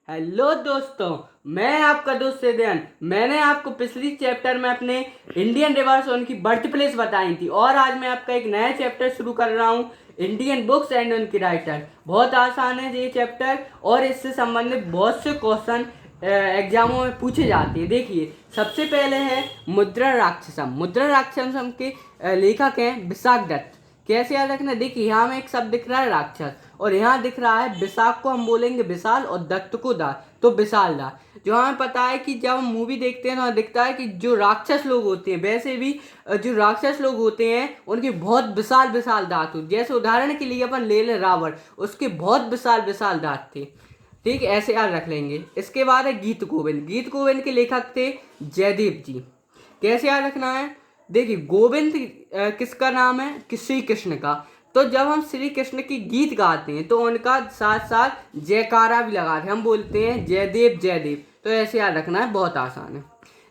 Hello दोस्तों, मैं आपका दोस्त सिद्धांत। मैंने आपको पिछली चैप्टर में अपने इंडियन रिवर्स और उनकी बर्थ प्लेस बताई थी और आज मैं आपका एक नया चैप्टर शुरू कर रहा हूँ, इंडियन बुक्स एंड उनकी राइटर। बहुत आसान है ये चैप्टर और इससे संबंधित बहुत से क्वेश्चन एग्जामों में पूछे जाते हैं। देखिए, सबसे पहले है मुद्रा राक्षसम। मुद्रा राक्षसम के लेखक हैं विशाख दत्त। कैसे याद रखना, देखिए यहाँ में एक शब्द दिख रहा है राक्षस और यहाँ दिख रहा है विशाख को हम बोलेंगे विशाल और दत्त को दा, तो विशाल दा। जो हमें पता है कि जब हम मूवी देखते हैं तो हमें दिखता है कि जो राक्षस लोग होते हैं, वैसे भी जो राक्षस लोग होते हैं उनकी बहुत विशाल विशाल दांत होते। जैसे उदाहरण के लिए अपन ले लें रावण, उसके बहुत विशाल विशाल दांत थे। ठीक, ऐसे याद रख लेंगे। इसके बाद है गीत गोविंद। गीत गोविंद के लेखक थे जयदेव जी। कैसे याद रखना है, देखिए गोविंद किसका नाम है कि श्री कृष्ण का। तो जब हम श्री कृष्ण की गीत गाते हैं तो उनका साथ साथ जयकारा भी लगाते हैं, हम बोलते हैं जयदेव जयदेव। तो ऐसे याद रखना है, बहुत आसान है।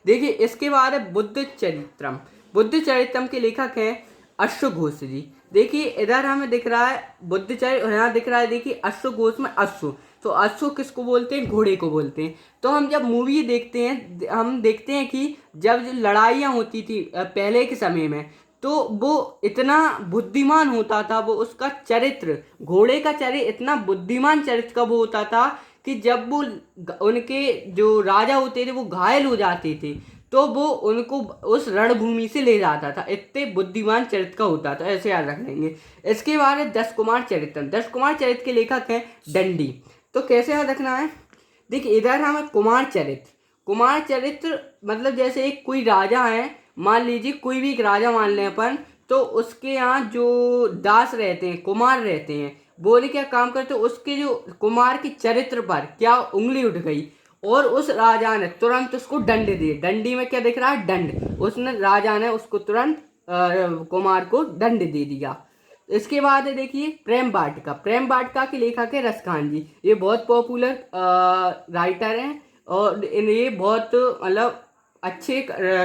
देखिए, इसके बाद है बुद्ध चरित्रम। बुद्ध चरित्रम के लेखक हैं अश्वघोष जी। देखिए इधर हमें दिख रहा है बुद्ध चरित्र और यहाँ दिख रहा है, देखिए अश्वघोष में अश्व। तो अश्व किसको बोलते हैं, घोड़े को बोलते हैं। तो हम जब मूवी देखते हैं हम देखते हैं कि जब जो लड़ाइयाँ होती थी पहले के समय में, तो वो इतना बुद्धिमान होता था, वो उसका चरित्र, घोड़े का चरित्र इतना बुद्धिमान चरित्र का वो होता था कि जब वो उनके जो राजा होते थे वो घायल हो जाते थे तो वो उनको उस रणभूमि से ले जाता था। इतने बुद्धिमान चरित्र का होता था, ऐसे याद रख लेंगे। इसके बाद है दश कुमार चरित्र। दश कुमार चरित्र के लेखक हैं दंडी। तो कैसे याद रखना है, देखिए इधर हमें कुमार चरित्र, कुमार चरित्र मतलब जैसे एक कोई राजा है, मान लीजिए कोई भी एक राजा मान लें अपन, तो उसके यहाँ जो दास रहते हैं, कुमार रहते हैं, वो क्या काम करते, उसके जो कुमार के चरित्र पर क्या उंगली उठ गई और उस राजा ने तुरंत उसको दंड दिए। दंडी में क्या दिख रहा है, दंड। उसने राजा ने उसको तुरंत कुमार को दंड दे दिया। इसके बाद है देखिए प्रेम वाटिका। प्रेम वाटिका के लेखक है रसखान जी। ये बहुत पॉपुलर राइटर हैं और ये बहुत मतलब अच्छे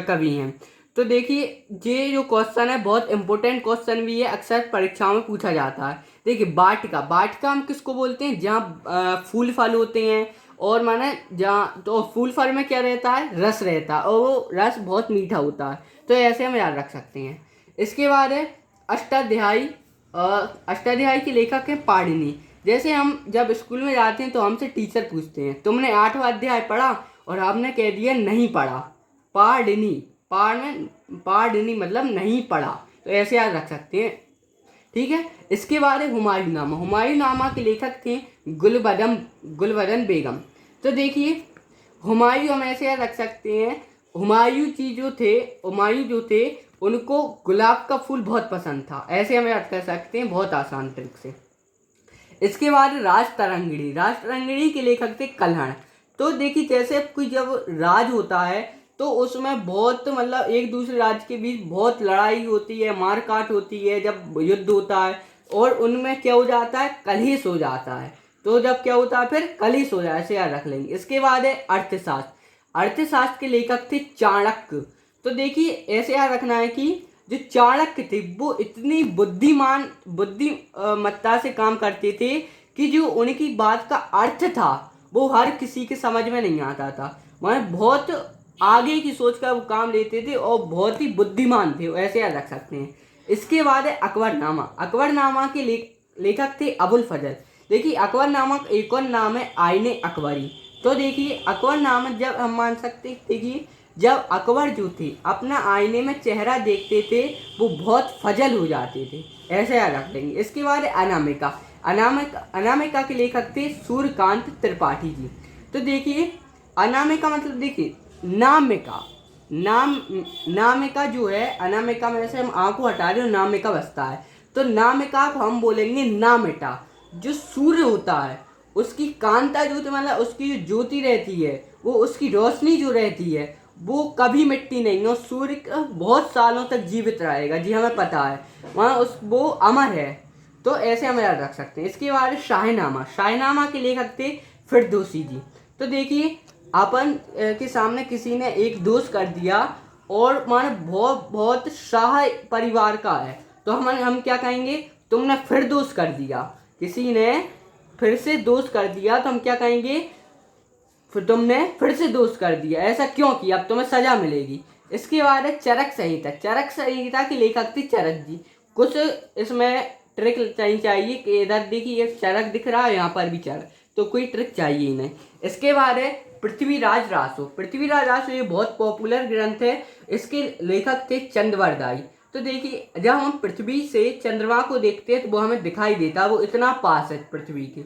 कवि हैं। तो देखिए ये जो क्वेश्चन है बहुत इंपॉर्टेंट क्वेश्चन भी है, अक्सर परीक्षाओं में पूछा जाता है। देखिए वाटिका, वाटिका हम किसको बोलते हैं, जहाँ फूल फल होते हैं और माने जहाँ, तो फूल फल में क्या रहता है, रस रहता है और वो रस बहुत मीठा होता है। तो ऐसे हम याद रख सकते हैं। इसके बाद है अष्टाध्यायी। अष्टाध्यायी के लेखक हैं पाणिनि। जैसे हम जब स्कूल में जाते हैं तो हमसे टीचर पूछते हैं तुमने 8वां अध्याय पढ़ा, और हमने कह दिया नहीं पढ़ा। पाणिनि, पाणिनि मतलब नहीं पढ़ा। तो ऐसे याद रख सकते हैं, ठीक है। इसके बाद है हुमायूं नामा। हुमायूं नामा के लेखक थे गुलबदन बेगम। तो देखिए हुमायूं हम ऐसे याद रख सकते हैं, हुमायूं जी जो थे, हुमायूं जो थे उनको गुलाब का फूल बहुत पसंद था। ऐसे हम याद कर सकते हैं बहुत आसान ट्रिक से। इसके बाद राज तरंगिणी। राज तरंगिणी के लेखक थे कल्हण। तो देखिए जैसे कोई जब राज होता है तो उसमें बहुत मतलब एक दूसरे राज्य के बीच बहुत लड़ाई होती है, मारकाट होती है, जब युद्ध होता है और उनमें क्या हो जाता है, कलह हो जाता है। तो जब क्या होता है, फिर कलह हो जाए, ऐसे याद रख लेंगे। इसके बाद है अर्थशास्त्र। अर्थशास्त्र के लेखक थे चाणक्य। तो देखिए ऐसे याद रखना है कि जो चाणक्य थे वो इतनी बुद्धिमत्ता से काम करते थे कि जो उनकी बात का अर्थ था वो हर किसी के समझ में नहीं आता था। वह बहुत आगे की सोच कर वो काम लेते थे और बहुत ही बुद्धिमान थे, ऐसे याद रख सकते हैं। इसके बाद है अकबरनामा। अकबरनामा के लेखक थे अबुल फजल। देखिए अकबरनामा का एक और नाम है आईने अकबरी। तो देखिए अकबरनामा जब हम मान सकते थे कि जब अकबर जो थे अपना आईने में चेहरा देखते थे वो बहुत फजल हो जाते थे, ऐसे याद रख लेंगे। इसके बाद अनामिका। अनामिका के लेखक थे सूर्यकांत त्रिपाठी जी। तो देखिए अनामिका मतलब देखिए नामिका, नामिका जो है, अनामिका में से हम आ को हटा रहे हो, नामिका बसता है। तो नामिका को हम बोलेंगे नामिका। जो सूर्य होता है उसकी कांता जो मतलब उसकी जो ज्योति रहती है, वो उसकी रोशनी जो रहती है वो कभी मिटती नहीं और सूर्य बहुत सालों तक जीवित रहेगा। जी हमें पता है, वहाँ वो अमर है। तो ऐसे हम याद रख सकते हैं। इसके बाद शाहनामा। शाहनामा के लेखक थे फिरदौसी जी। तो देखिए अपन के सामने किसी ने एक दोष कर दिया और माने बहुत बहुत शाह परिवार का है, तो हम क्या कहेंगे, तुमने फिर दोष कर दिया। किसी ने फिर से दोष कर दिया तो हम क्या कहेंगे, फिर तुमने फिर से दोष कर दिया, ऐसा क्यों किया, अब तुम्हें सजा मिलेगी। इसके बाद है चरक संहिता। चरक संहिता के लेखक थे चरक जी। कुछ इसमें ट्रिक चाहिए कि इधर देखिए एक चरक दिख रहा है, यहाँ पर भी चरक, तो कोई ट्रिक चाहिए ही नहीं। इसके बाद है पृथ्वीराज रासो। पृथ्वीराज रासो ये बहुत पॉपुलर ग्रंथ है, इसके लेखक थे चंद्रवरदाई। तो देखिए जब हम पृथ्वी से चंद्रमा को देखते हैं तो वो हमें दिखाई देता, वो इतना पास है पृथ्वी के,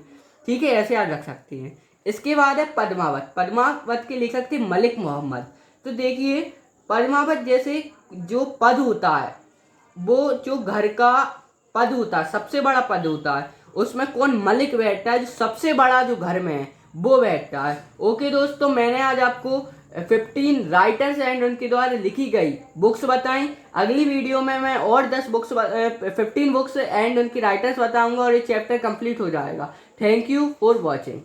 ठीक है, ऐसे याद रख सकते हैं। इसके बाद है पद्मावत। पद्मावत के लेखक थे मलिक मोहम्मद। तो देखिए पद्मावत जैसे जो पद होता है, वो जो घर का पद होता है, सबसे बड़ा पद होता है, उसमें कौन मलिक बैठता है, जो सबसे बड़ा जो घर में है वो बैठता है। ओके दोस्तों, मैंने आज आपको 15 राइटर्स एंड उनके द्वारा लिखी गई बुक्स बताई। अगली वीडियो में मैं और 10 बुक्स 15 बुक्स एंड उनकी राइटर्स बताऊंगा और ये चैप्टर कंप्लीट हो जाएगा। Thank you for watching.